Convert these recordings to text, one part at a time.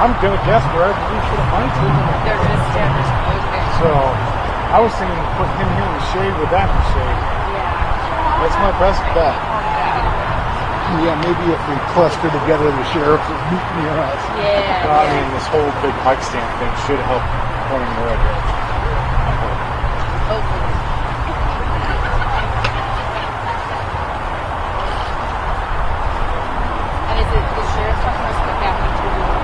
I'm gonna guess wherever we should have might too. They're just standards. Okay. So I was thinking putting him here in the shade with that in the shade. Yeah. That's my best bet. Yeah, maybe if we cluster together, the sheriff is near us. Yeah. I mean, this whole big mic stand thing should help pointing the right direction. Hopefully. And is it the sheriff's talking about the happening to you?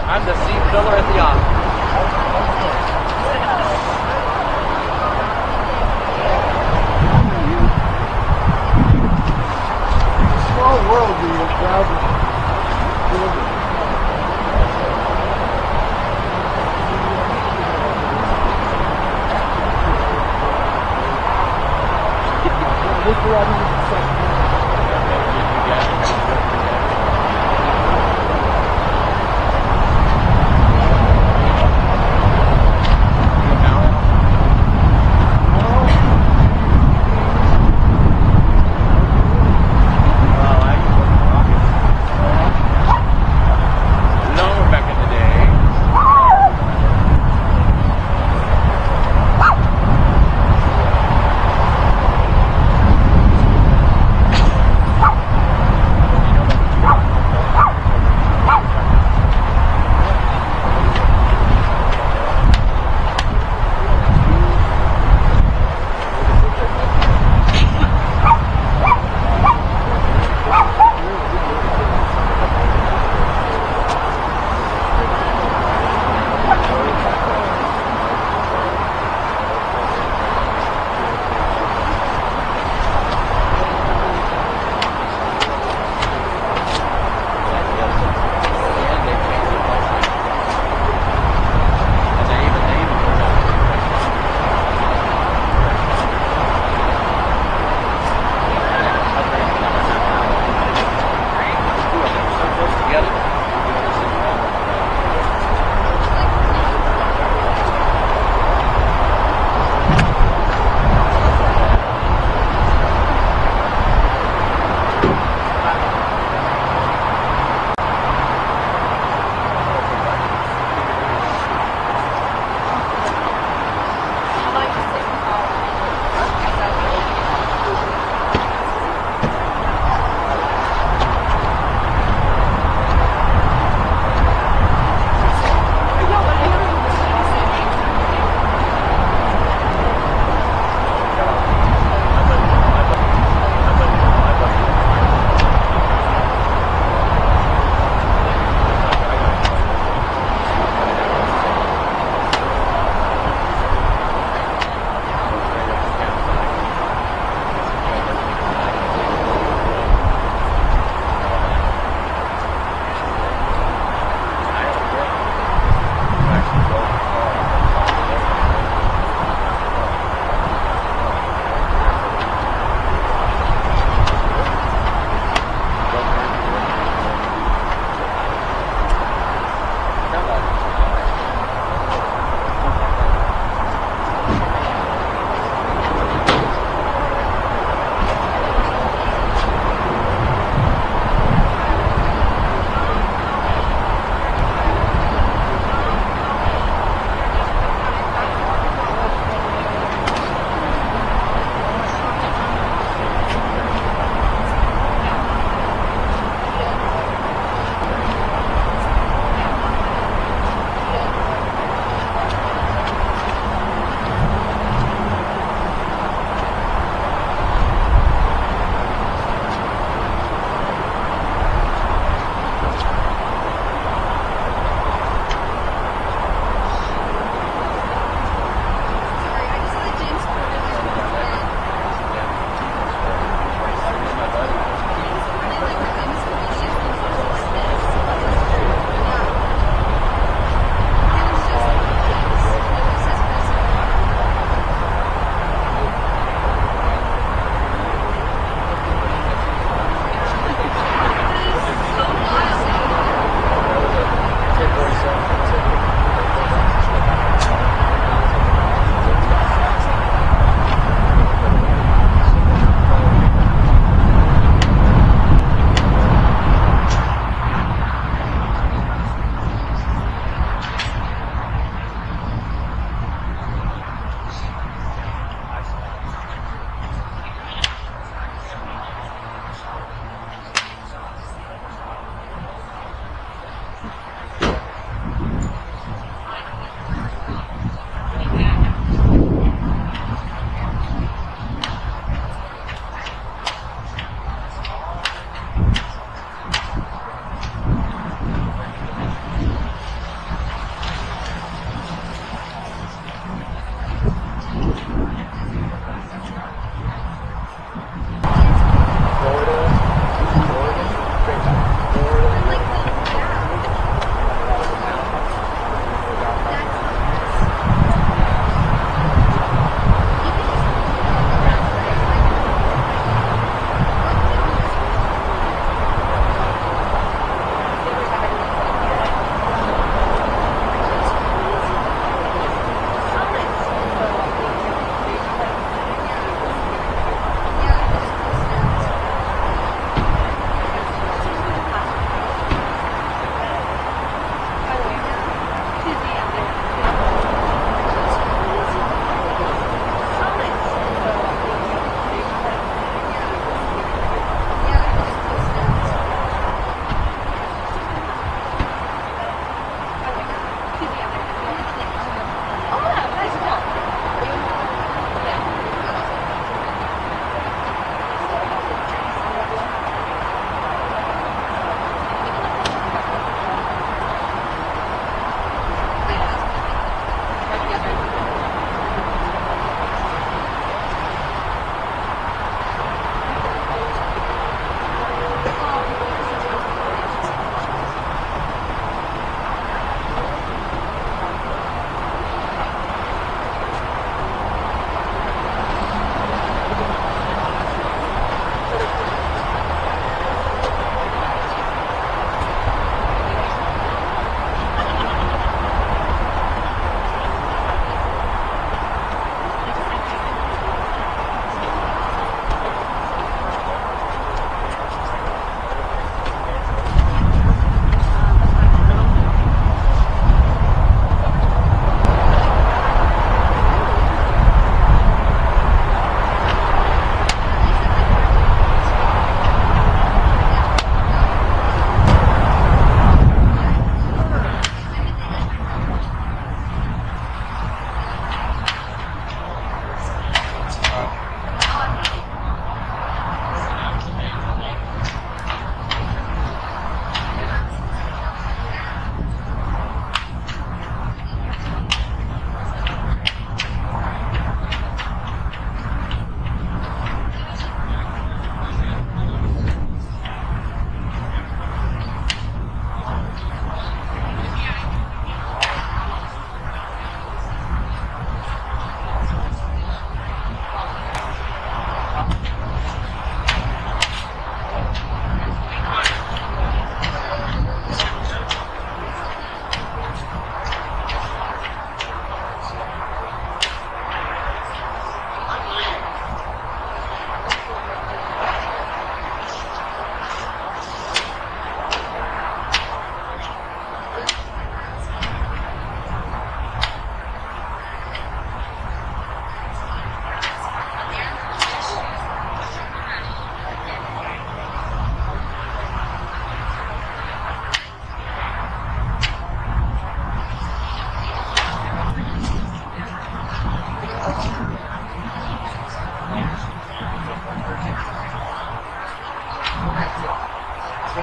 I'm the seat filler at the office. Small world, the browser. Look around in the second.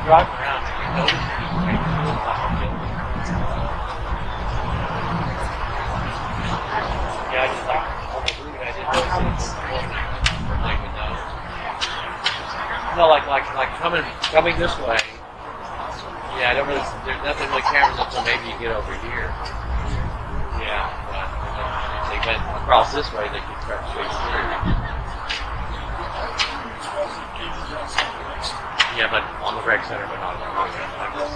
I'm driving around, you notice anything cool about the building? Yeah, I just thought, on the route, I didn't notice anything from my window. No, like coming this way. Yeah, I don't really, there's nothing really cameras up, so maybe you get over here. Yeah, but if they went across this way, they could start straight through. Yeah, but on the rec center, but not on the road. I guess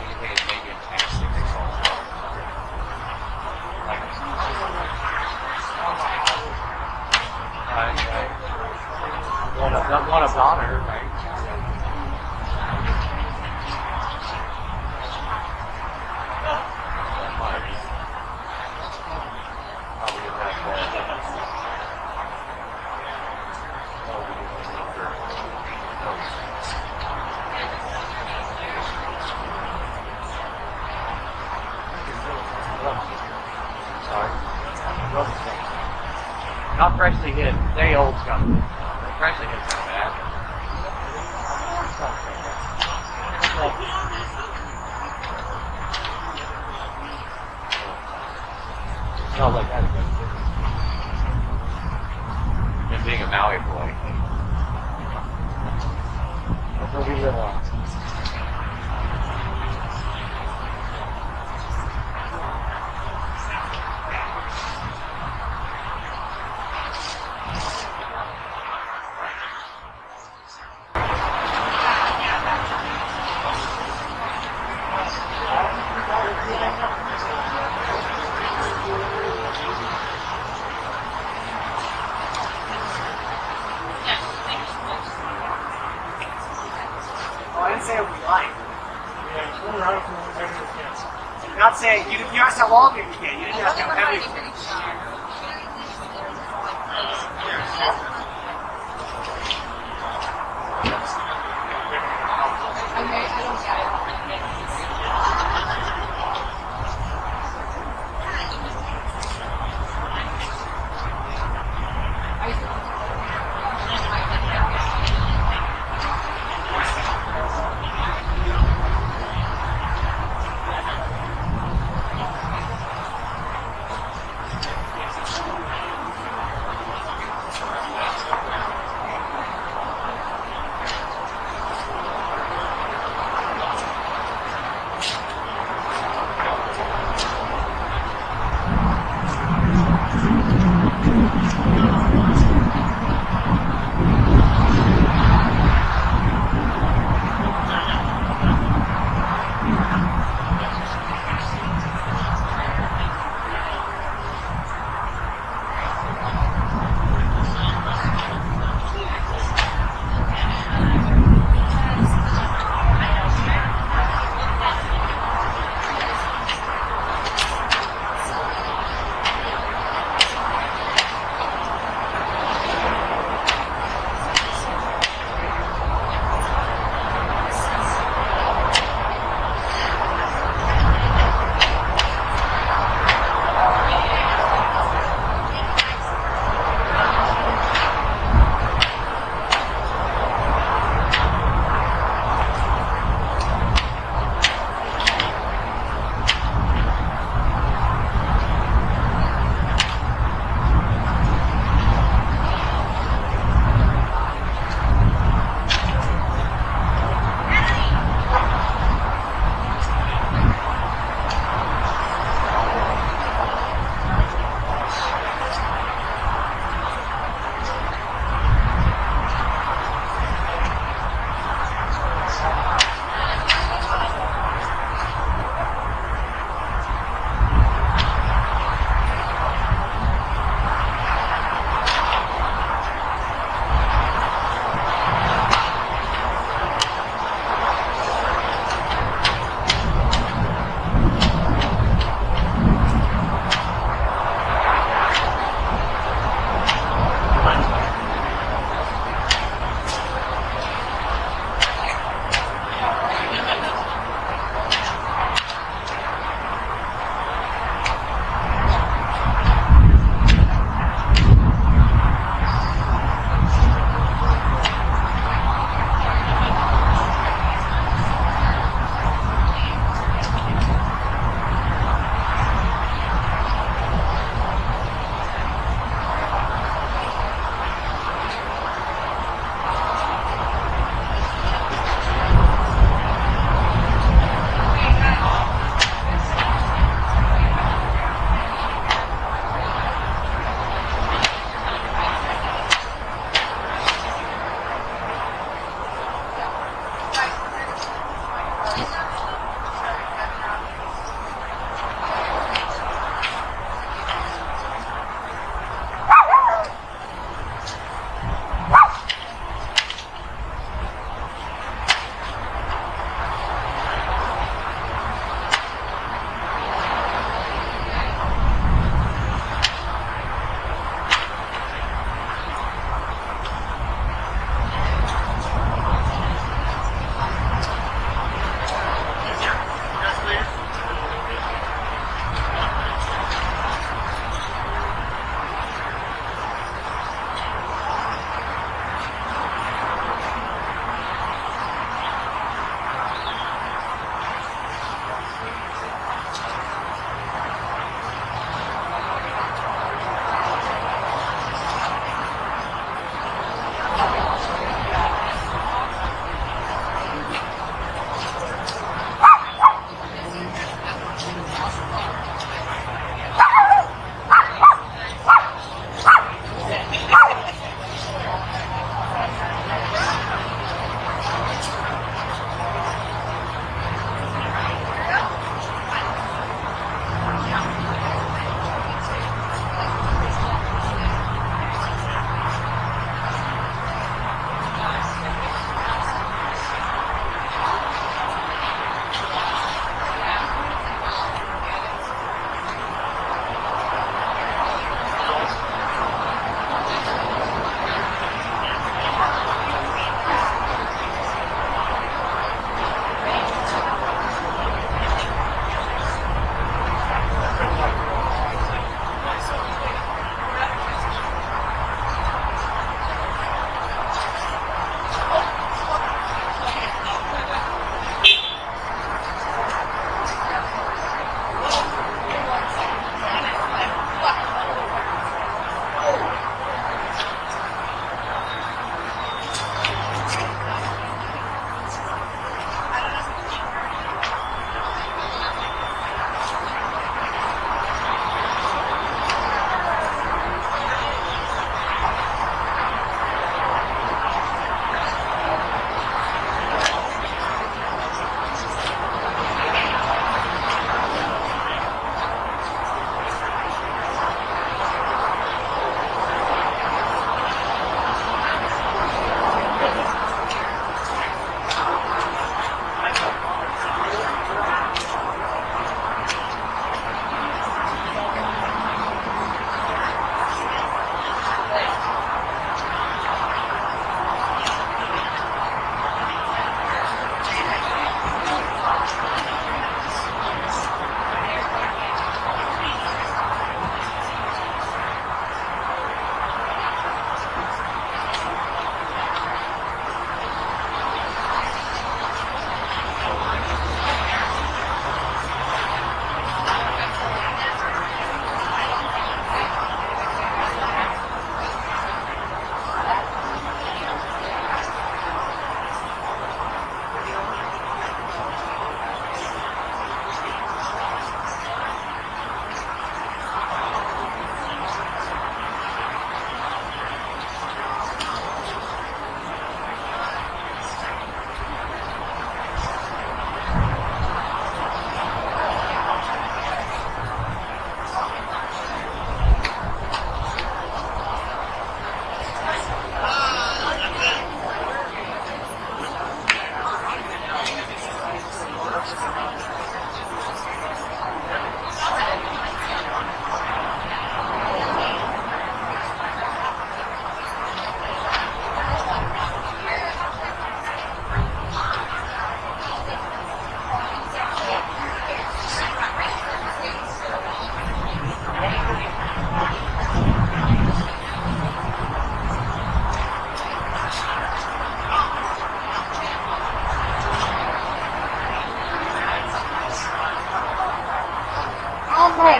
anything is maybe in plastic or something. Right. Want a daughter, right? Not freshly hit. They old stuff. Freshly hit's not bad. Smells like that. And being a Maui boy. That's what we live on. I didn't say it would be light. You're not saying, you asked how long it would get. You didn't ask how heavy it would get. Okay, I don't get it.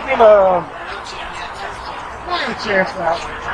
give a chance now.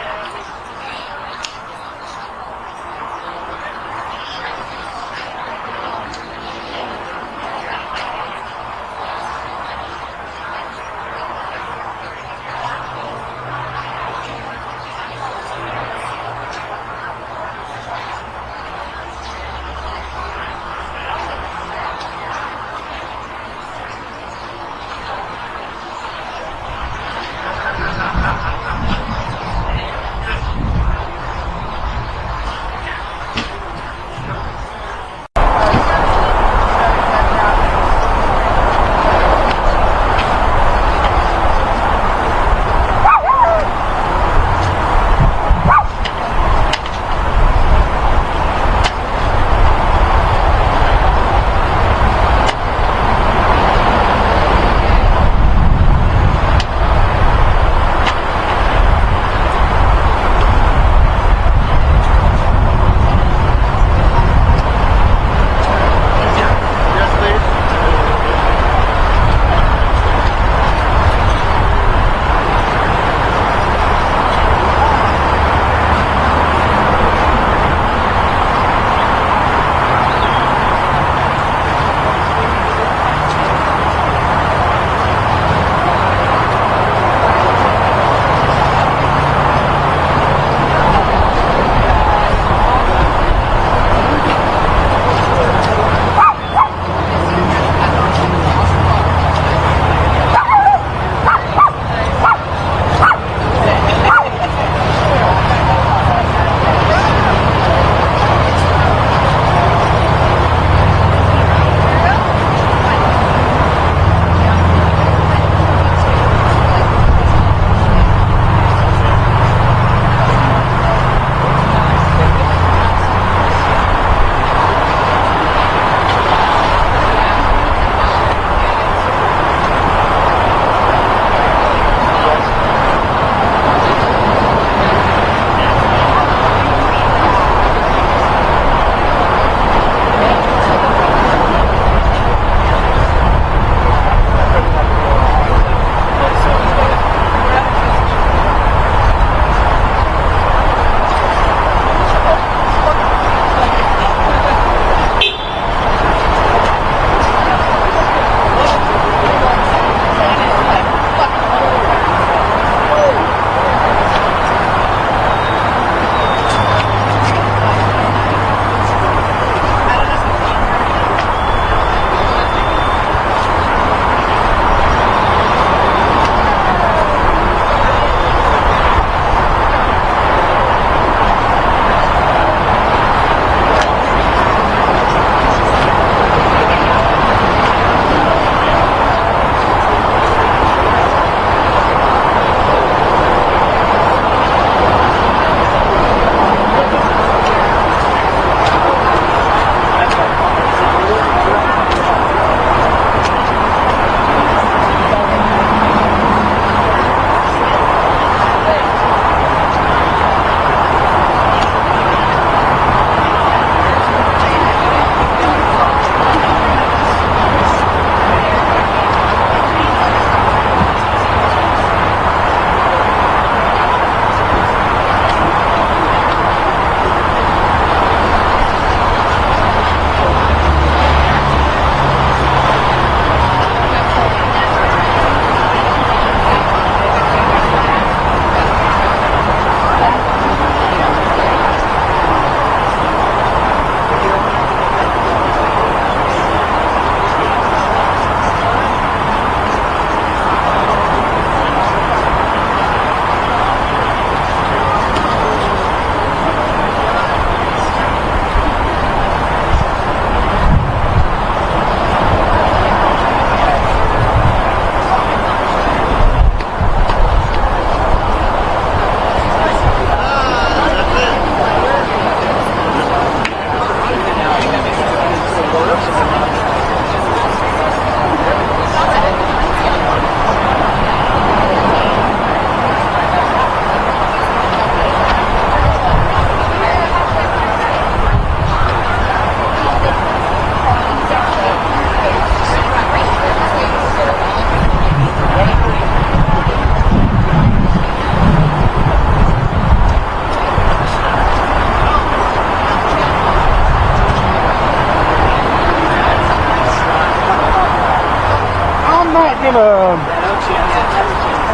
not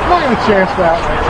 gonna chance that.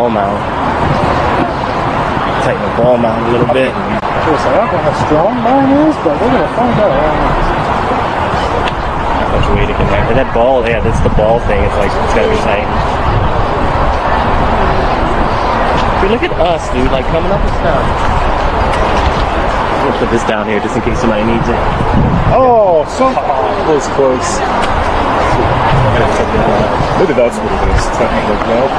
ball mount. Tighten the ball mount a little bit. I don't know how strong mine is, but we're gonna find out. Not much weight it can have. And that ball, yeah, that's the ball thing. It's like, it's gotta be tight. Dude, look at us, dude, like coming up with stuff. I'm gonna put this down here just in case somebody needs it. Oh, so Close, close. maybe that's what it is. Technically, no.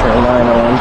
Turn line on.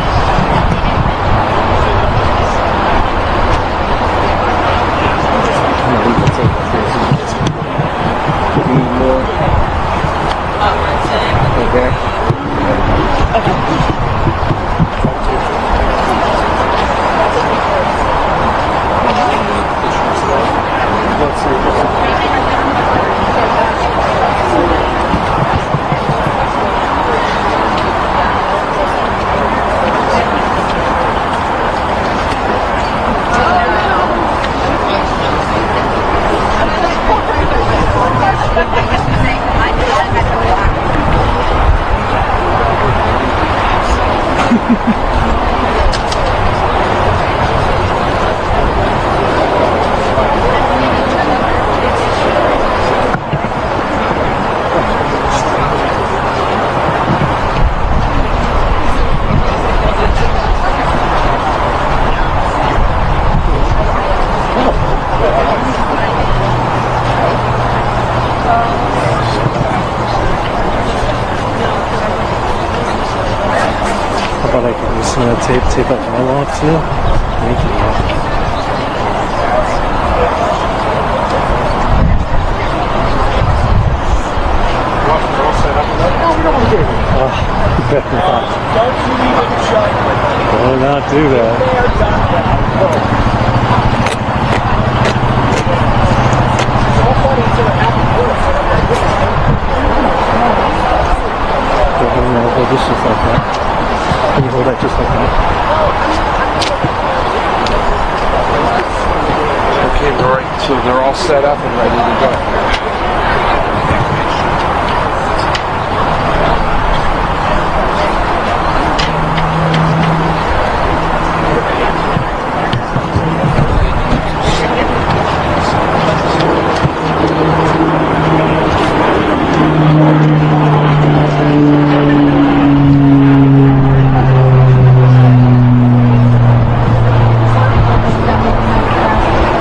How about I just tape up my lock too? Thank you. Better not do that. Hold this just like that. Can you hold that just like that? Okay, all right. So they're all set up and ready to go.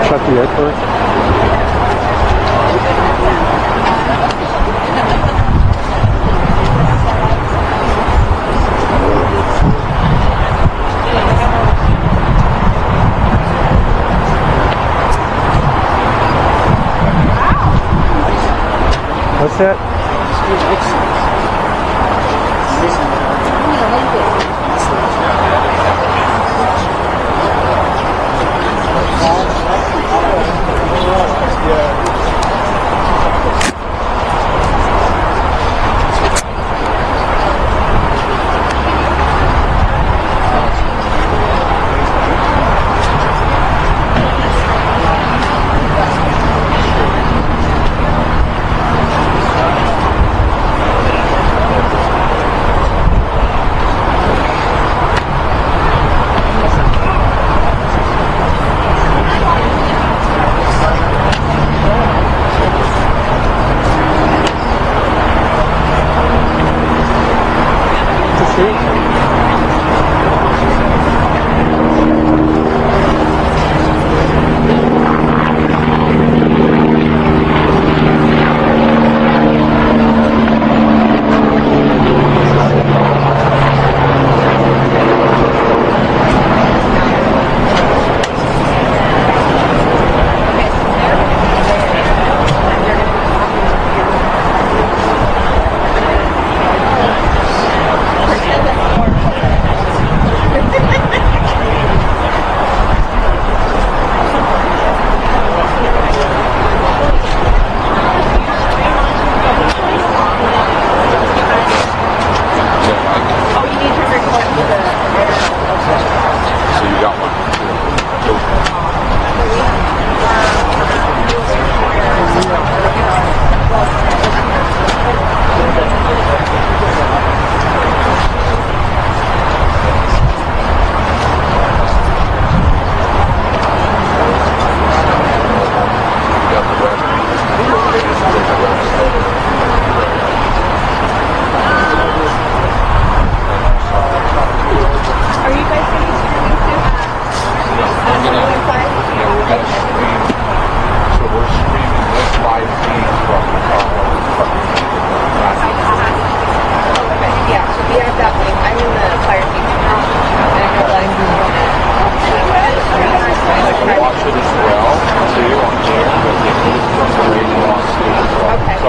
Shut the airport. What's that?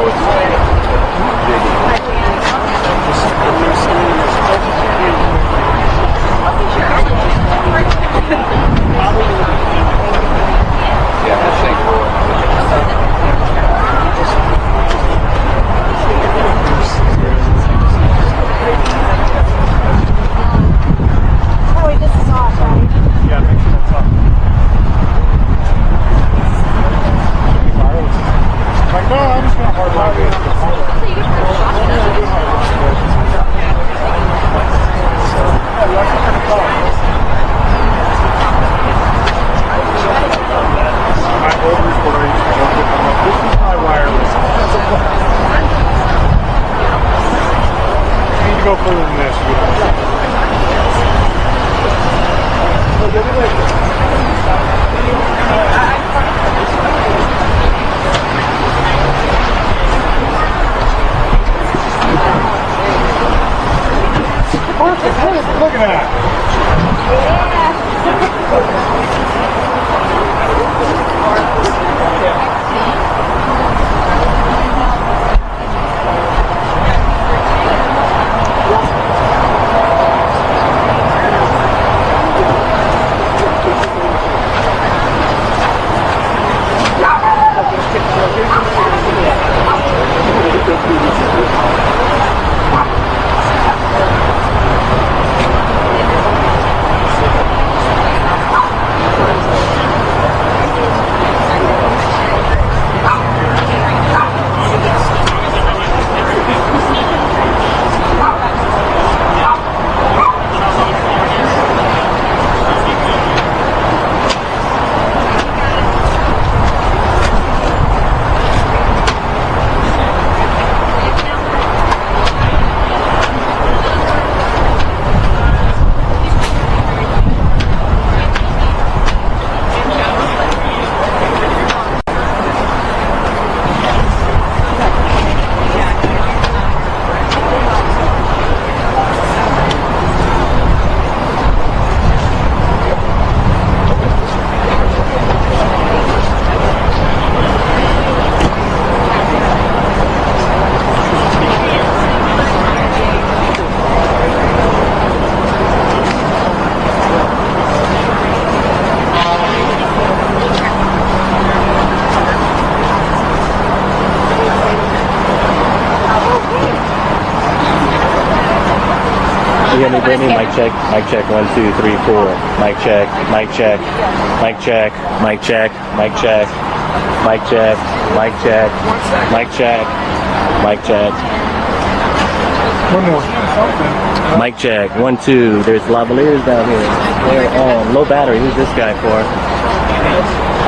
so it's yeah, that's Oh, wait, this is off, right? Yeah, make sure that's up. Like, no, I'm just gonna hard lock it. My old recorder, this is my wireless. I need to go further than this. Look at that. You hear me, Brittany? Mic check. Mic check. 1, 2, 3, 4. Mic check. Mic check. Mic check. Mic check. Mic check. Mic check. Mic check. Mic check. Mic check. One more. Mic check. 1, 2. There's lavaliers down here. They're on low battery. Who's this guy for?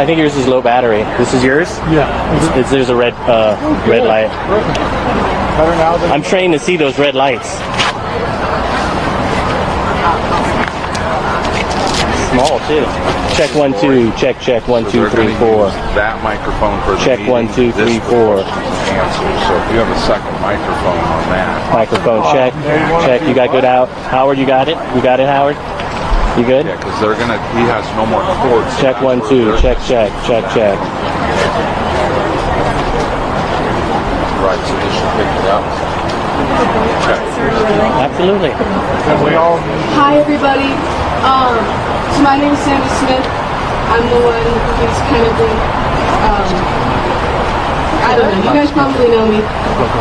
I think yours is low battery. This is yours? Yeah. There's a red red light. Better now than I'm trained to see those red lights. Small too. Check 1, 2. Check 1, 2, 3, 4. That microphone for the Check meeting, 1, 2, 3, this 4. answer. So if you have a second microphone on that, Microphone check. Check. You got good out. Howard, you got it? You got it, Howard? You good? yeah, because they're gonna. He has no more cords. so Check that's 1, where 2. they're- Check. Right, so they should pick it up. Okay. Absolutely. we all Hi everybody. So my name is Sammy Smith. I'm the one who's kind of been, I don't know, you guys probably know me.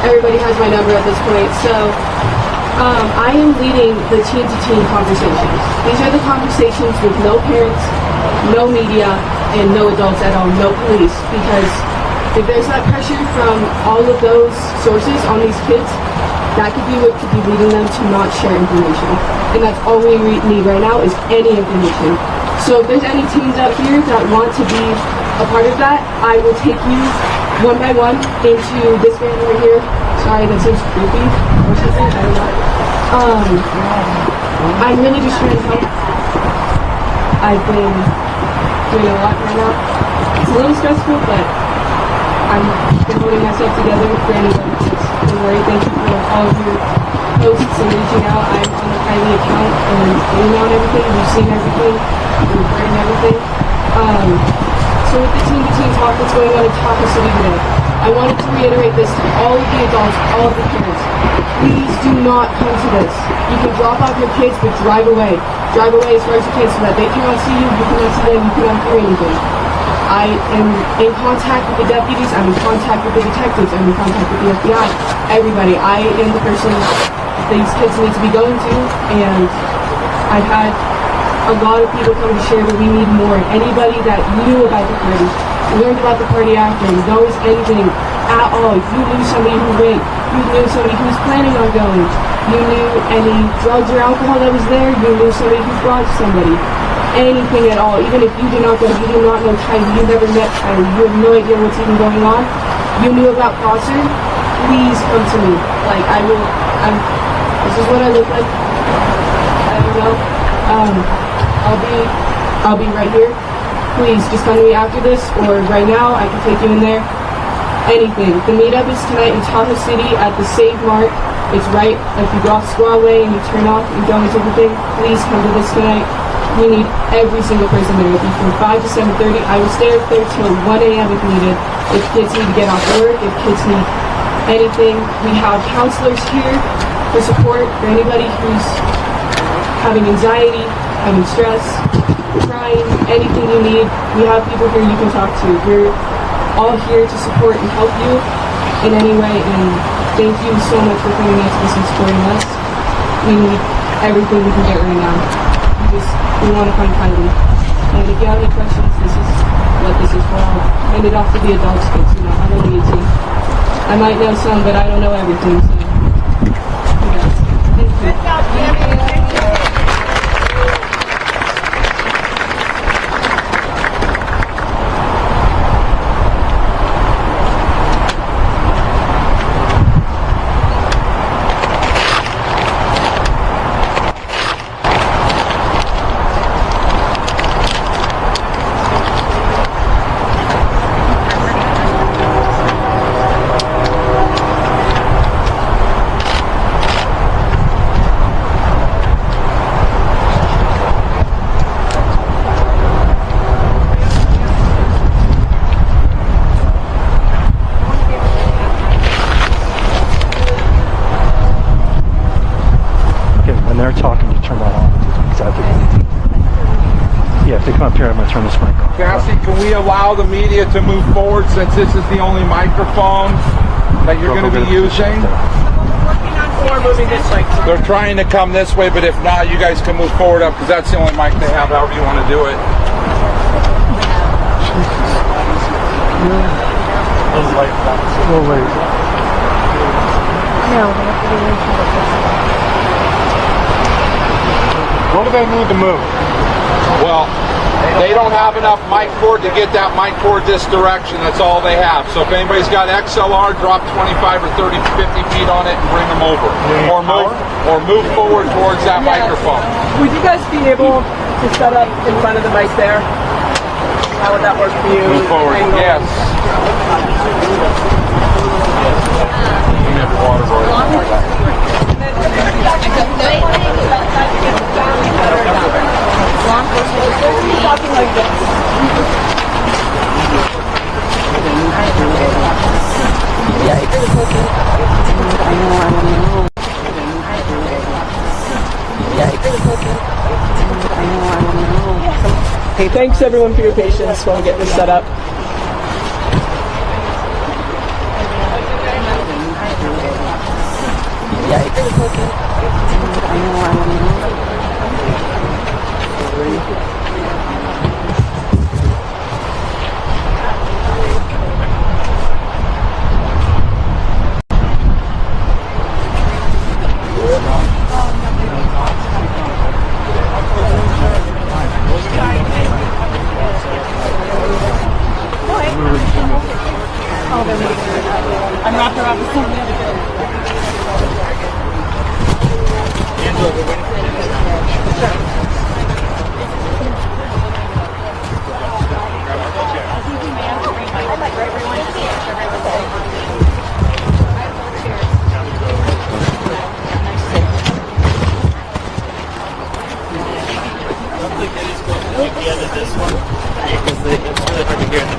Everybody has my number at this point. So I am leading the teen-to-teen conversations. These are the conversations with no parents, no media, and no adults at all, no police. Because if there's that pressure from all of those sources on these kids, that could be what could be leading them to not share information. And that's all we need right now is any information. So if there's any teens out here that want to be a part of that, I will take you one by one into this van over here. Sorry, that seems creepy or something, I don't know. I'm really just trying to help. I've been doing a lot right now. It's a little stressful, but I'm been holding myself together for anybody that's been worried. Thank you for all of your posts and reaching out. I'm on the private account and email and everything. You've seen everything. You're recording everything. So with the Teen to Teen Talk that's going on in Taco City today, I wanted to reiterate this to all of the adults, all of the parents. Please do not come to this. You can drop off your kids, but drive away. Drive away as far as you can so that they cannot see you cannot see them, you cannot hear anything. I am in contact with the deputies, I'm in contact with the detectives, I'm in contact with the FBI, everybody. I am the person these kids need to be going to, and I've had a lot of people come to share that we need more. Anybody that knew about the party, learned about the party after, knows anything at all. You knew somebody who went, you knew somebody who was planning on going, you knew any drugs or alcohol that was there, you knew somebody who brought somebody. Anything at all, even if you did not go, you do not know Tyler, you never met Tyler, you have no idea what's even going on, you knew about Prosser, please come to me. Like, this is what I look like. I don't know. I'll be right here. Please, just come to me after this, or right now, I can take you in there. Anything. The meetup is tonight in Tahoe City at the Save Mart. It's right, if you go off Squirrel Way and you turn off and go into everything, please come to this tonight. We need every single person there. It'll be from 5 to 7:30. I will stay there till 1 a.m. if needed. If kids need to get off work, if kids need anything, we have counselors here for support for anybody who's having anxiety, having stress, crying, anything you need. We have people here you can talk to. We're all here to support and help you in any way, and thank you so much for coming out to this and supporting us. We need everything we can get right now. We want to find Kylie. And if you have any questions, this is what this is for. I'll hand it off to the adults, but I'm only 18. I might know some, but I don't know everything, so. They're talking, you turn that on. Exactly. Yeah, if they come up here, I'm going to turn this mic on. Cassie, can we allow the media to move forward since this is the only microphone that you're going to be using? They're trying to come this way, but if not, you guys can move forward up because that's the only mic they have, however you want to do it. We'll wait. What do they need to move? Well, they don't have enough mic cord to get that mic cord this direction. That's all they have. So if anybody's got XLR, drop 25 or 30, 50 feet on it and bring them over. Or move forward towards that microphone. Would you guys be able to set up in front of the mic there? How would that work for you? Move forward, yes. Hey, thanks everyone for your patience while we get this set up. I'm not the This one, because it's really hard to hear in the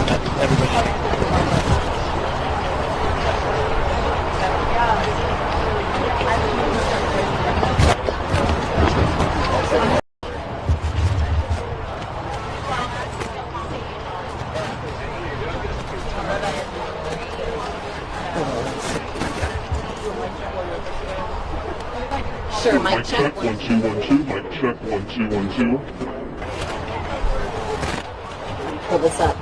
back. Sure, mic check. 1 2 1 2. Mic check 1 2 1 2. Pull this up.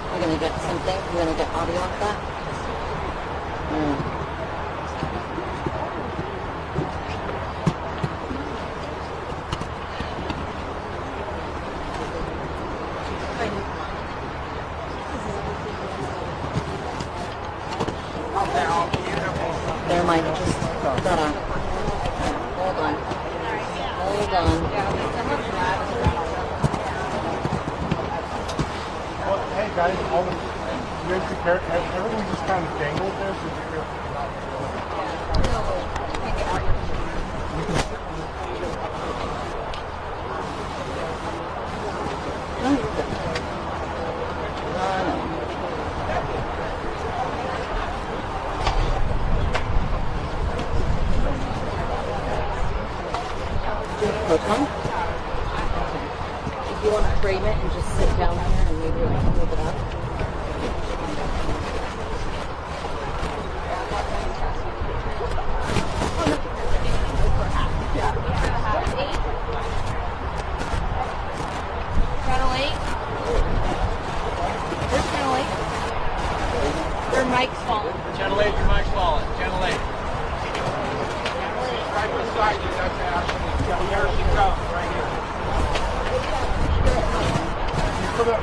We're gonna get something. We're gonna get audio off that. There might just hold on. Hold on. Hold on. Well, hey guys, all the you guys care. Everyone just kind of dangled there, so you're If you want to frame it and just sit down here and maybe like move it up. Channel 8? Where's Channel 8? Their mic's falling. Channel 8, your mic's falling. Channel 8. Right beside you, that's Ashley. Here she comes, right here. put up.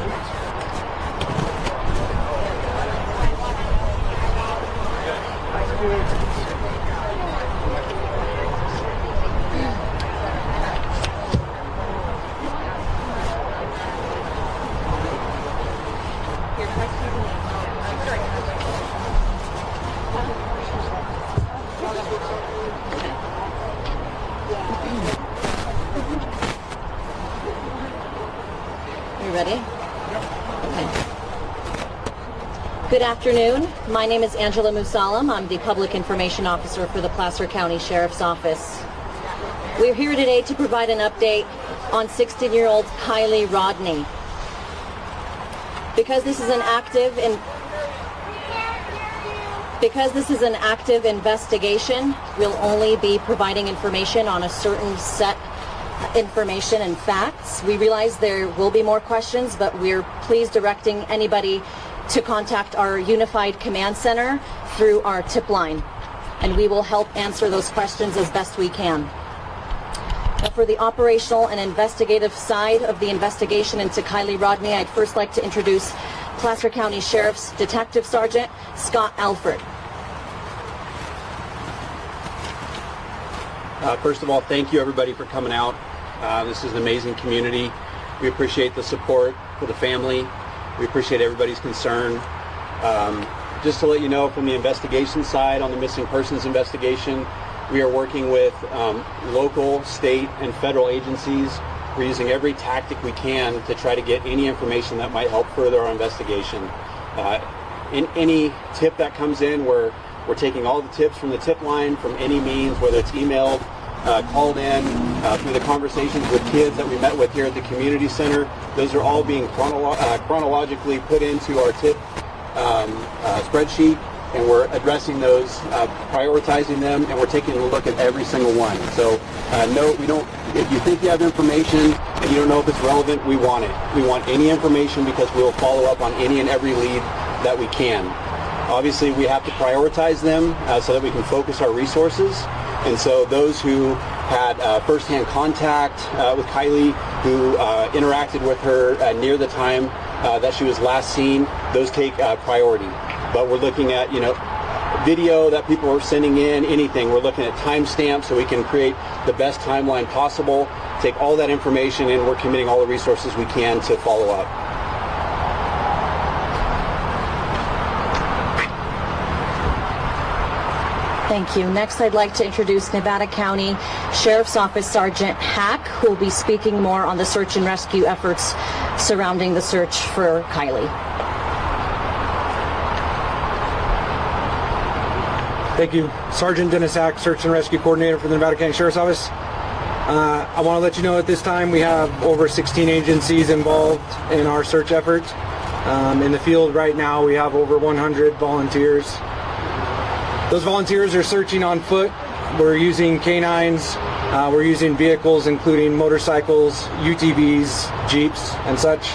Ready? Okay. Good afternoon. My name is Angela Musalam. I'm the Public Information Officer for the Placer County Sheriff's Office. We're here today to provide an update on 16-year-old Kylie Rodney. Because this is an active investigation, we'll only be providing information on a certain set information and facts. We realize there will be more questions, but we're pleased directing anybody to contact our Unified Command Center through our tip line, and we will help answer those questions as best we can. Now, for the operational and investigative side of the investigation into Kylie Rodney, I'd first like to introduce Placer County Sheriff's Detective Sergeant Scott Alford. First of all, thank you everybody for coming out. This is an amazing community. We appreciate the support for the family. We appreciate everybody's concern. Just to let you know, from the investigation side, on the missing persons investigation, we are working with local, state, and federal agencies. We're using every tactic we can to try to get any information that might help further our investigation. In any tip that comes in, we're taking all the tips from the tip line, from any means, whether it's emailed, called in, through the conversations with kids that we met with here at the community center. Those are all being chronologically put into our tip spreadsheet, and we're addressing those, prioritizing them, and we're taking a look at every single one. So no, we don't. If you think you have information and you don't know if it's relevant, we want it. We want any information because we will follow up on any and every lead that we can. Obviously, we have to prioritize them so that we can focus our resources. And so those who had firsthand contact with Kylie, who interacted with her near the time that she was last seen, those take priority. But we're looking at, video that people are sending in, anything. We're looking at timestamps so we can create the best timeline possible, take all that information, and we're committing all the resources we can to follow up. Thank you. Next, I'd like to introduce Nevada County Sheriff's Office Sergeant Hack, who will be speaking more on the search and rescue efforts surrounding the search for Kylie. Thank you. Sergeant Dennis Hack, Search and Rescue Coordinator for the Nevada County Sheriff's Office. I want to let you know at this time we have over 16 agencies involved in our search effort. In the field right now we have over 100 volunteers. Those volunteers are searching on foot. We're using canines. We're using vehicles including motorcycles, UTVs, Jeeps, and such.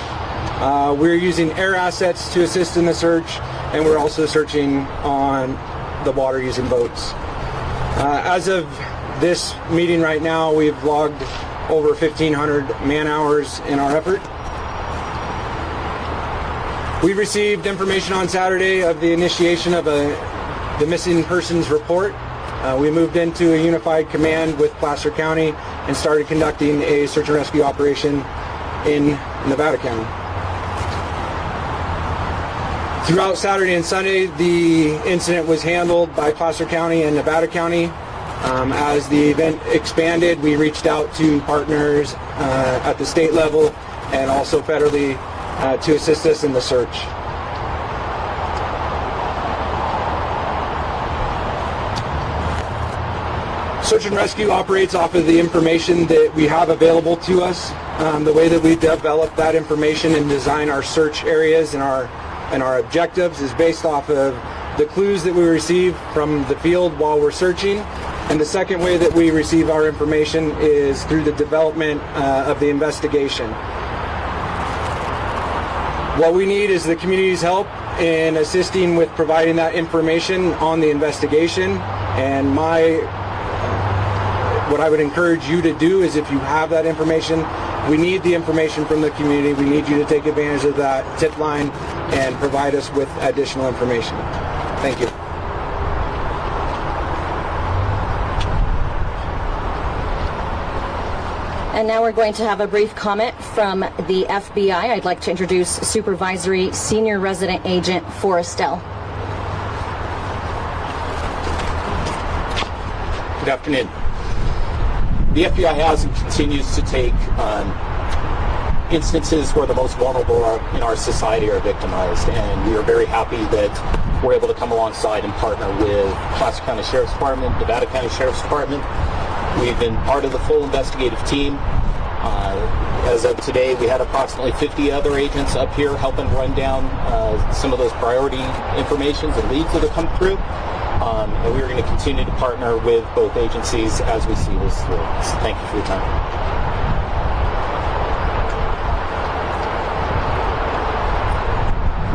We're using air assets to assist in the search, and we're also searching on the water using boats. As of this meeting right now, we've logged over 1,500 man-hours in our effort. We received information on Saturday of the initiation of the missing persons report. We moved into a unified command with Placer County and started conducting a search and rescue operation in Nevada County. Throughout Saturday and Sunday, the incident was handled by Placer County and Nevada County. As the event expanded, we reached out to partners at the state level and also federally to assist us in the search. Search and rescue operates off of the information that we have available to us. The way that we develop that information and design our search areas and our objectives is based off of the clues that we receive from the field while we're searching. And the second way that we receive our information is through the development of the investigation. What we need is the community's help in assisting with providing that information on the investigation. And what I would encourage you to do is, if you have that information, we need the information from the community. We need you to take advantage of that tip line and provide us with additional information. Thank you. And now we're going to have a brief comment from the FBI. I'd like to introduce Supervisory Senior Resident Agent Forrestel. Good afternoon. The FBI has and continues to take instances where the most vulnerable in our society are victimized, and we are very happy that we're able to come alongside and partner with Placer County Sheriff's Department, Nevada County Sheriff's Department. We've been part of the full investigative team. As of today, we had approximately 50 other agents up here helping run down some of those priority informations and leads that have come through. And we're going to continue to partner with both agencies as we see this through. So thank you for your time.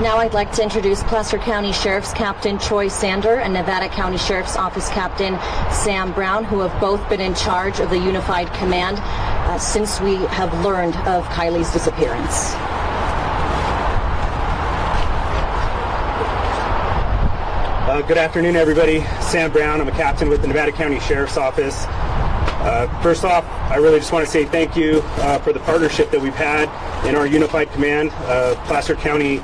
Now I'd like to introduce Placer County Sheriff's Captain Troy Sander and Nevada County Sheriff's Office Captain Sam Brown, who have both been in charge of the Unified Command since we have learned of Kylie's disappearance. Good afternoon, everybody. Sam Brown. I'm a captain with the Nevada County Sheriff's Office. First off, I really just want to say thank you for the partnership that we've had in our Unified Command. Placer County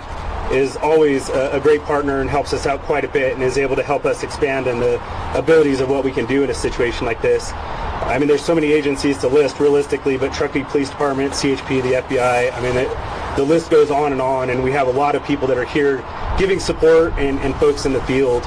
is always a great partner and helps us out quite a bit and is able to help us expand on the abilities of what we can do in a situation like this. I mean, there's so many agencies to list realistically, but Truckee Police Department, CHP, the FBI, I mean, the list goes on, and we have a lot of people that are here giving support and folks in the field.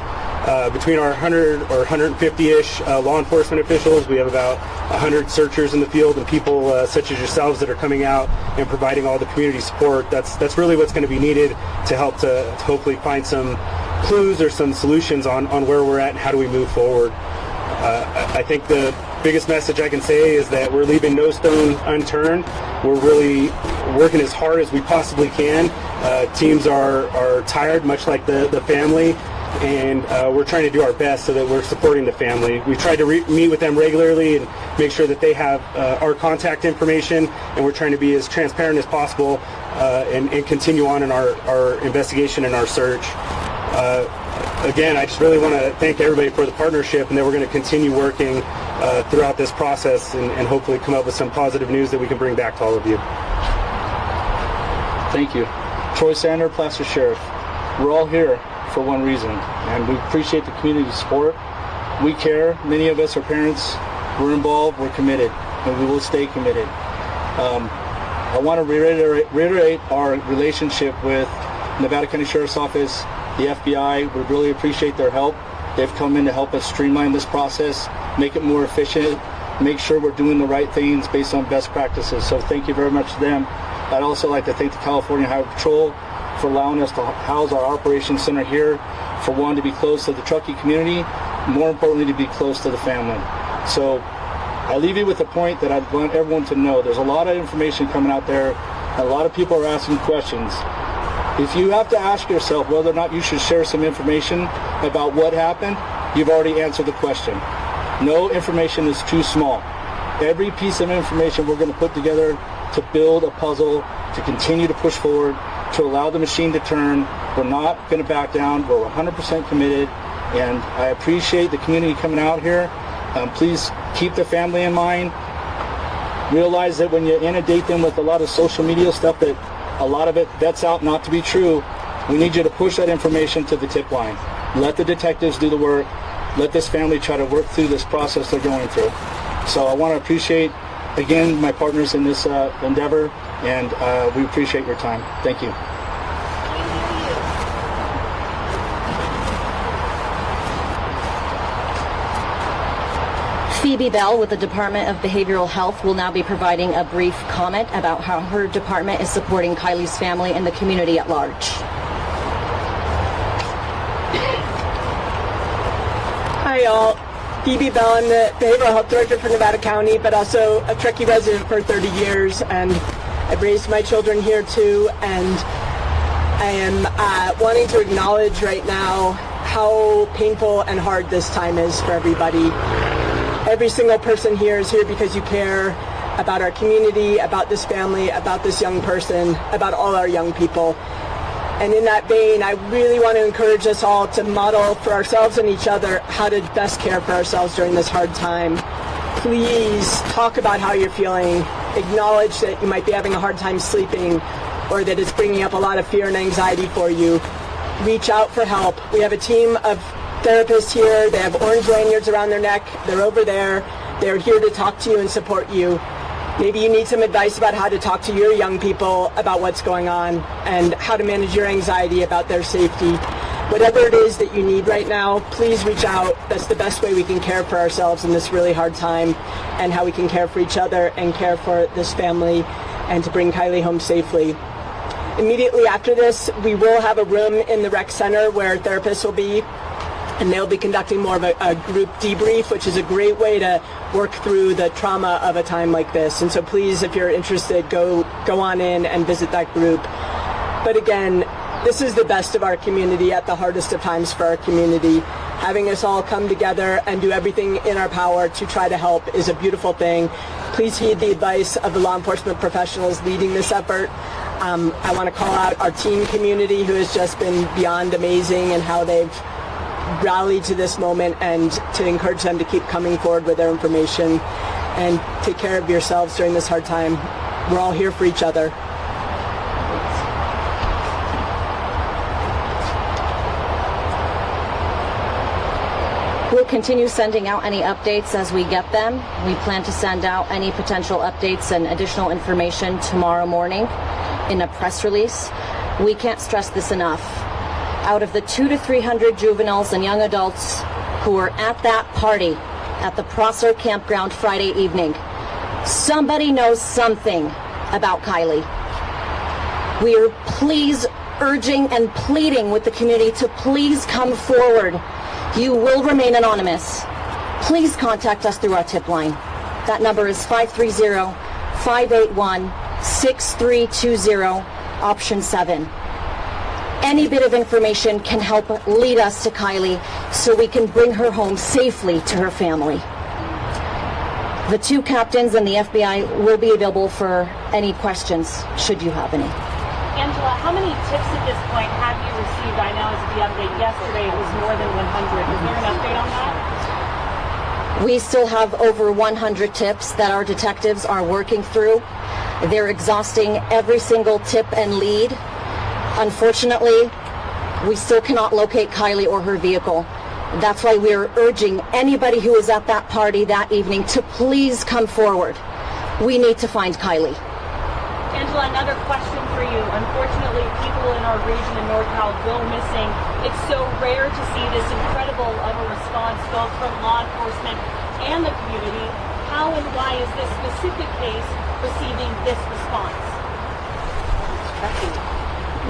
Between our 100 or 150-ish law enforcement officials, we have about 100 searchers in the field and people such as yourselves that are coming out and providing all the community support. That's really what's going to be needed to help to hopefully find some clues or some solutions on where we're at and how do we move forward. I think the biggest message I can say is that we're leaving no stone unturned. We're really working as hard as we possibly can. Teams are tired, much like the family, and we're trying to do our best so that we're supporting the family. We try to meet with them regularly and make sure that they have our contact information, and we're trying to be as transparent as possible and continue on in our investigation and our search. again, I just really want to thank everybody for the partnership, and that we're going to continue working throughout this process and hopefully come up with some positive news that we can bring back to all of you. Thank you. Troy Sander, Placer Sheriff. We're all here for one reason, and we appreciate the community support. We care. Many of us are parents. We're involved. We're committed, and we will stay committed. I want to reiterate our relationship with Nevada County Sheriff's Office, the FBI. We really appreciate their help. They've come in to help us streamline this process, make it more efficient, make sure we're doing the right things based on best practices. So thank you very much to them. I'd also like to thank the California Highway Patrol for allowing us to house our operations center here, for one, to be close to the trucking community, more importantly, to be close to the family. So I leave you with a point that I want everyone to know. There's a lot of information coming out there. A lot of people are asking questions. If you have to ask yourself whether or not you should share some information about what happened, you've already answered the question. No information is too small. Every piece of information we're going to put together to build a puzzle, to continue to push forward, to allow the machine to turn. We're not going to back down. We're 100% committed, and I appreciate the community coming out here. Please keep the family in mind. Realize that when you inundate them with a lot of social media stuff, that a lot of it vets out not to be true. We need you to push that information to the tip line. Let the detectives do the work. Let this family try to work through this process they're going through. So I want to appreciate, again, my partners in this endeavor, and we appreciate your time. Thank you. Phoebe Bell with the Department of Behavioral Health will now be providing a brief comment about how her department is supporting Kylie's family and the community at large. Hi all, Phoebe Bell. I'm the Behavioral Health Director for Nevada County, but also a Truckee resident for 30 years, and I've raised my children here too, and I am wanting to acknowledge right now how painful and hard this time is for everybody. Every single person here is here because you care about our community, about this family, about this young person, about all our young people. And in that vein, I really want to encourage us all to model for ourselves and each other how to best care for ourselves during this hard time. Please talk about how you're feeling. Acknowledge that you might be having a hard time sleeping, or that it's bringing up a lot of fear and anxiety for you. Reach out for help. We have a team of therapists here. They have orange lanyards around their neck. They're over there. They're here to talk to you and support you. Maybe you need some advice about how to talk to your young people about what's going on and how to manage your anxiety about their safety. Whatever it is that you need right now, please reach out. That's the best way we can care for ourselves in this really hard time, and how we can care for each other and care for this family and to bring Kylie home safely. Immediately after this, we will have a room in the rec center where therapists will be, and they'll be conducting more of a group debrief, which is a great way to work through the trauma of a time like this. And so please, if you're interested, go on in and visit that group. But again, this is the best of our community at the hardest of times for our community. Having us all come together and do everything in our power to try to help is a beautiful thing. Please heed the advice of the law enforcement professionals leading this effort. I want to call out our teen community, who has just been beyond amazing, and how they've rallied to this moment, and to encourage them to keep coming forward with their information and take care of yourselves during this hard time. We're all here for each other. We'll continue sending out any updates as we get them. We plan to send out any potential updates and additional information tomorrow morning in a press release. We can't stress this enough. Out of the 200 to 300 juveniles and young adults who were at that party at the Prosser campground Friday evening, somebody knows something about Kylie. We are please urging and pleading with the community to please come forward. You will remain anonymous. Please contact us through our tip line. That number is 530-581-6320, option 7. Any bit of information can help lead us to Kylie so we can bring her home safely to her family. The 2 captains and the FBI will be available for any questions, should you have any. Angela, how many tips at this point have you received? I know as of the update yesterday it was more than 100. Is there an update on that? We still have over 100 tips that our detectives are working through. They're exhausting every single tip and lead. Unfortunately, we still cannot locate Kylie or her vehicle. That's why we're urging anybody who was at that party that evening to please come forward. We need to find Kylie. Angela, another question for you. Unfortunately, people in our region in NorCal go missing. It's so rare to see this incredible of a response both from law enforcement and the community. How and why is this specific case receiving this response?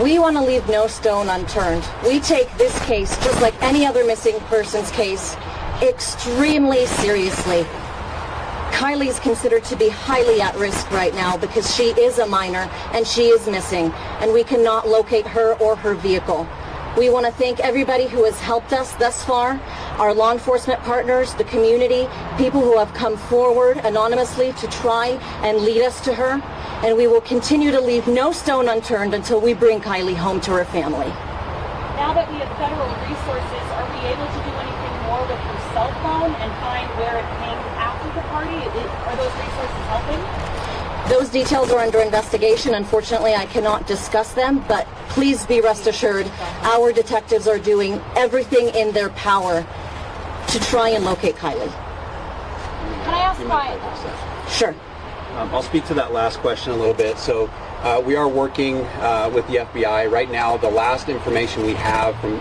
We want to leave no stone unturned. We take this case, just like any other missing persons case, extremely seriously. Kylie is considered to be highly at risk right now because she is a minor and she is missing, and we cannot locate her or her vehicle. We want to thank everybody who has helped us thus far, our law enforcement partners, the community, people who have come forward anonymously to try and lead us to her, and we will continue to leave no stone unturned until we bring Kylie home to her family. Now that we have federal resources, are we able to do anything more with her cell phone and find where it came after the party? Are those resources helping? Those details are under investigation. Unfortunately, I cannot discuss them, but please be rest assured, our detectives are doing everything in their power to try and locate Kylie. Can I ask why? Sure. I'll speak to that last question a little bit. So we are working with the FBI. Right now, the last information we have from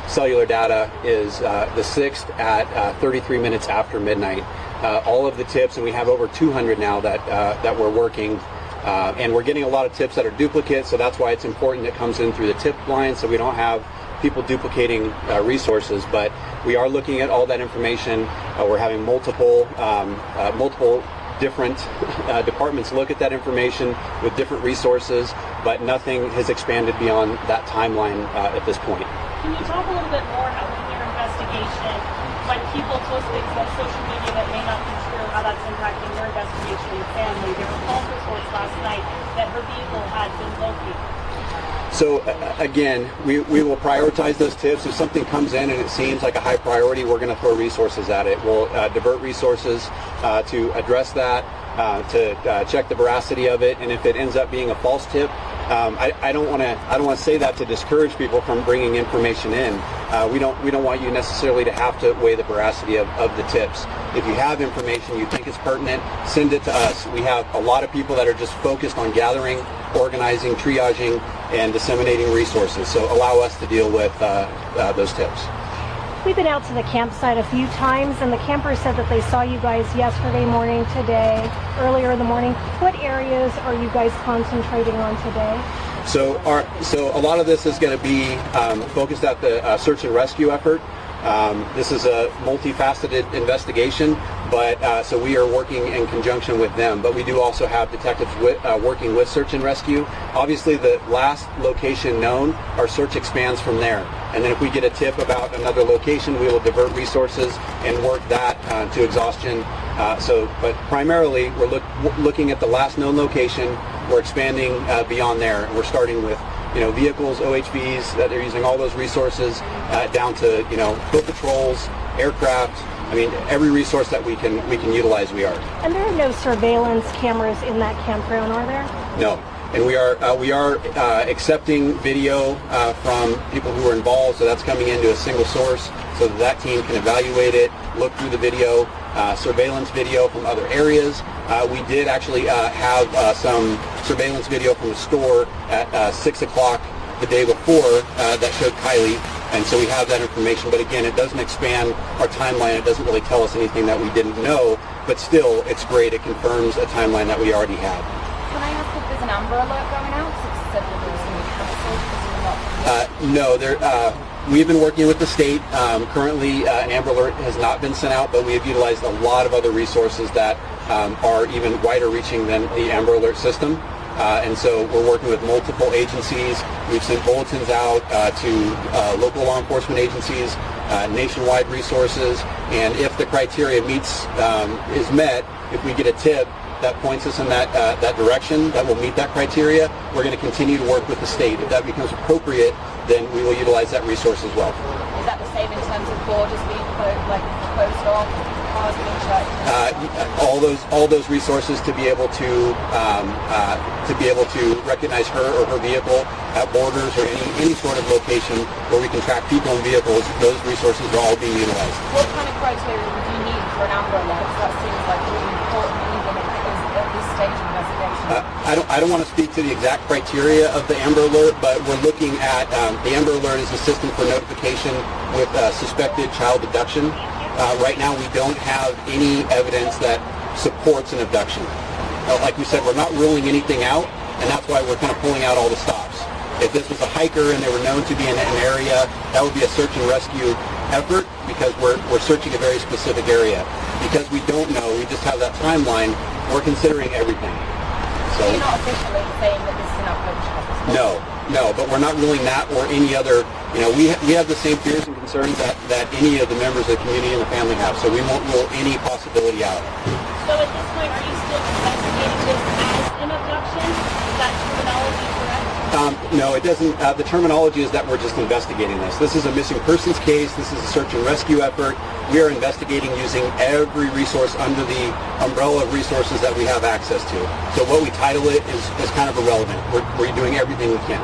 cellular data is the 6th at 33 minutes after midnight. All of the tips, and we have over 200 now that we're working, and we're getting a lot of tips that are duplicates, so that's why it's important it comes in through the tip line so we don't have people duplicating resources. But we are looking at all that information. We're having multiple different departments look at that information with different resources, but nothing has expanded beyond that timeline at this point. Can you talk a little bit more about in your investigation when people post things on social media that may not be true, how that's impacting your investigation and your family? There were false reports last night that her vehicle had been located. So again, we will prioritize those tips. If something comes in and it seems like a high priority, we're going to throw resources at it. We'll divert resources to address that, to check the veracity of it, and if it ends up being a false tip, I don't want to say that to discourage people from bringing information in. We don't want you necessarily to have to weigh the veracity of the tips. If you have information you think is pertinent, send it to us. We have a lot of people that are just focused on gathering, organizing, triaging, and disseminating resources. So allow us to deal with those tips. We've been out to the campsite a few times, and the campers said that they saw you guys yesterday morning, today, earlier in the morning. What areas are you guys concentrating on today? So a lot of this is going to be focused at the search and rescue effort. This is a multifaceted investigation, but so we are working in conjunction with them. But we do also have detectives working with search and rescue. Obviously, the last location known, our search expands from there. And then if we get a tip about another location, we will divert resources and work that to exhaustion. But primarily, we're looking at the last known location. We're expanding beyond there. We're starting with vehicles, OHVs, that they're using all those resources down to foot patrols, aircraft. I mean, every resource that we can utilize, we are. And there are no surveillance cameras in that campground, are there? No. And we are accepting video from people who are involved, so that's coming into a single source so that team can evaluate it, look through the video, surveillance video from other areas. We did actually have some surveillance video from the store at 6 o'clock the day before that showed Kylie, and so we have that information. But again, it doesn't expand our timeline. It doesn't really tell us anything that we didn't know, but still, it's great. It confirms a timeline that we already had. Can I ask if there's an Amber Alert going out? Since it said that there was going to be cancelled. No, we've been working with the state. Currently, an Amber Alert has not been sent out, but we have utilized a lot of other resources that are even wider reaching than the Amber Alert system. And so we're working with multiple agencies. We've sent bulletins out to local law enforcement agencies, nationwide resources, and if the criteria is met, if we get a tip, that points us in that direction, that will meet that criteria, we're going to continue to work with the state. If that becomes appropriate, then we will utilize that resource as well. Is that the same in terms of borders being closed off, cars being shut? All those resources to be able to recognize her or her vehicle at borders or any sort of location where we can track people and vehicles, those resources are all being utilized. What kind of criteria would you need for an Amber Alert? Because that seems like really important even at this stage of investigation. I don't want to speak to the exact criteria of the Amber Alert, but we're looking at the Amber Alert is a system for notification with suspected child abduction. Right now, we don't have any evidence that supports an abduction. Like you said, we're not ruling anything out, and that's why we're kind of pulling out all the stops. If this was a hiker and they were known to be in an area, that would be a search and rescue effort because we're searching a very specific area. Because we don't know, we just have that timeline, we're considering everything. So you're not officially saying that this is an approach? No, but we're not ruling that or any other, we have the same fears and concerns that any of the members of the community and the family have, so we won't rule any possibility out. So at this point, are you still investigating this as an abduction? Is that terminology correct? No, it doesn't. The terminology is that we're just investigating this. This is a missing persons case. This is a search and rescue effort. We are investigating using every resource under the umbrella of resources that we have access to. So what we title it is kind of irrelevant. We're doing everything we can.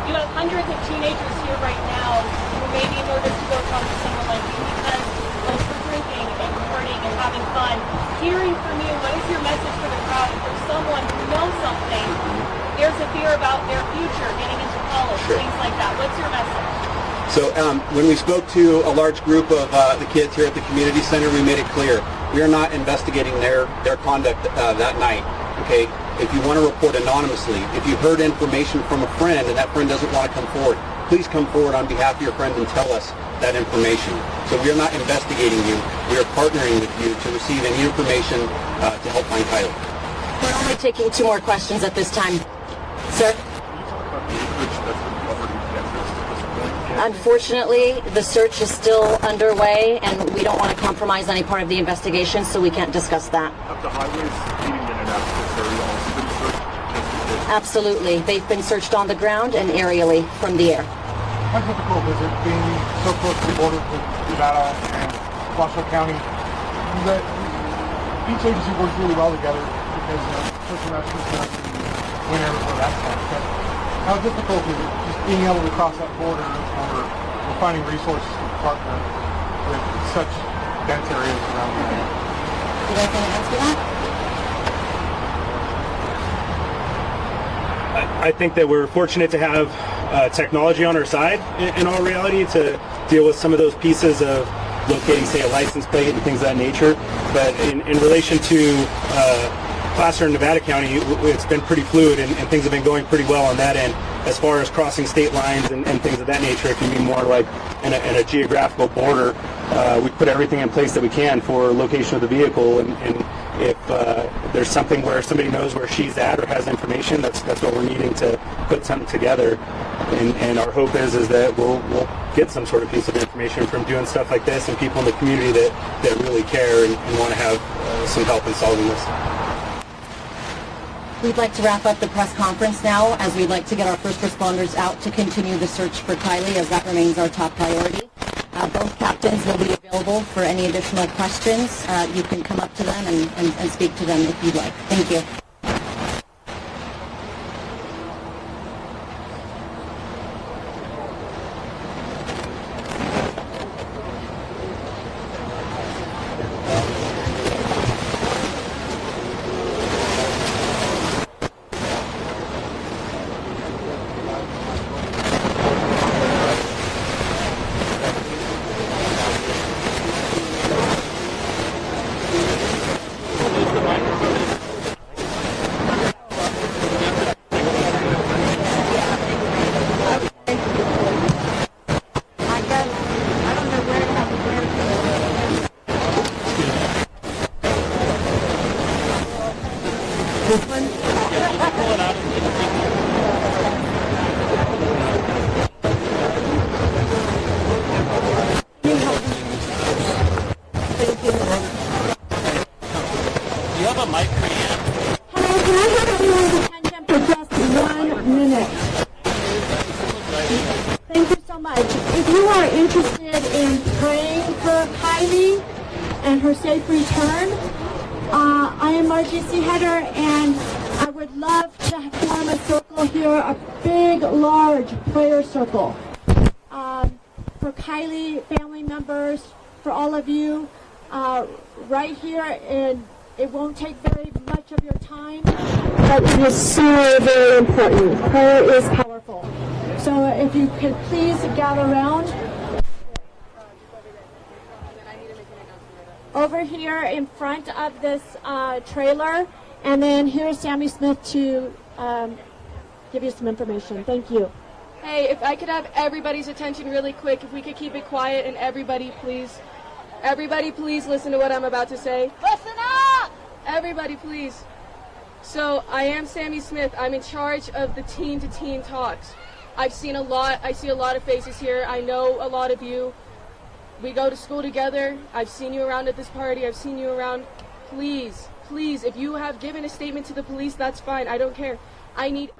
You have hundreds of teenagers here right now who may be nervous to go talk to someone like you because of drinking and partying and having fun. Hearing from you, what is your message for the crowd? If there's someone who knows something, there's a fear about their future, getting into college, things like that. What's your message? So when we spoke to a large group of the kids here at the community center, we made it clear we are not investigating their conduct that night. Okay, if you want to report anonymously, if you heard information from a friend and that friend doesn't want to come forward, please come forward on behalf of your friend and tell us that information. So we are not investigating you. We are partnering with you to receive any information to help find Kylie. We're only taking 2 more questions at this time. Sir? Unfortunately, the search is still underway, and we don't want to compromise any part of the investigation, so we can't discuss that. Have the highways leading in and out of this area also been searched? Absolutely. They've been searched on the ground and aerially from the air. How difficult is it being so close to the border with Nevada and Washoe County? That each agency works really well together because search and rescue is not the winner or that stuff. But how difficult is it just being able to cross that border or finding resources to partner with such dense areas around the area? You guys want to answer that? I think that we're fortunate to have technology on our side in all reality to deal with some of those pieces of locating, say, a license plate and things of that nature. But in relation to Placer and Nevada County, it's been pretty fluid and things have been going pretty well on that end. As far as crossing state lines and things of that nature, it can be more like in a geographical border. We put everything in place that we can for location of the vehicle, and if there's something where somebody knows where she's at or has information, that's what we're needing to put something together. And our hope is that we'll get some sort of piece of information from doing stuff like this and people in the community that really care and want to have some help in solving this. We'd like to wrap up the press conference now, as we'd like to get our first responders out to continue the search for Kylie, as that remains our top priority. Both captains will be available for any additional questions. You can come up to them and speak to them if you'd like. Thank you. are interested in praying for Kylie and her safe return, I am Margie Header, and I would love to form a circle here, a big, large prayer circle for Kylie, family members, for all of you, right here, and it won't take very much of your time, but it is so very important. Prayer is powerful. So if you could please gather around. Over here in front of this trailer, and then here's Sammy Smith to give you some information. Thank you. Hey, if I could have everybody's attention really quick, if we could keep it quiet, and everybody please listen to what I'm about to say. Listen up! Everybody please. So I am Sammy Smith. I'm in charge of the teen to teen talks. I've seen a lot. I see a lot of faces here. I know a lot of you. We go to school together. I've seen you around at this party. I've seen you around. Please, if you have given a statement to the police, that's fine. I don't care. I need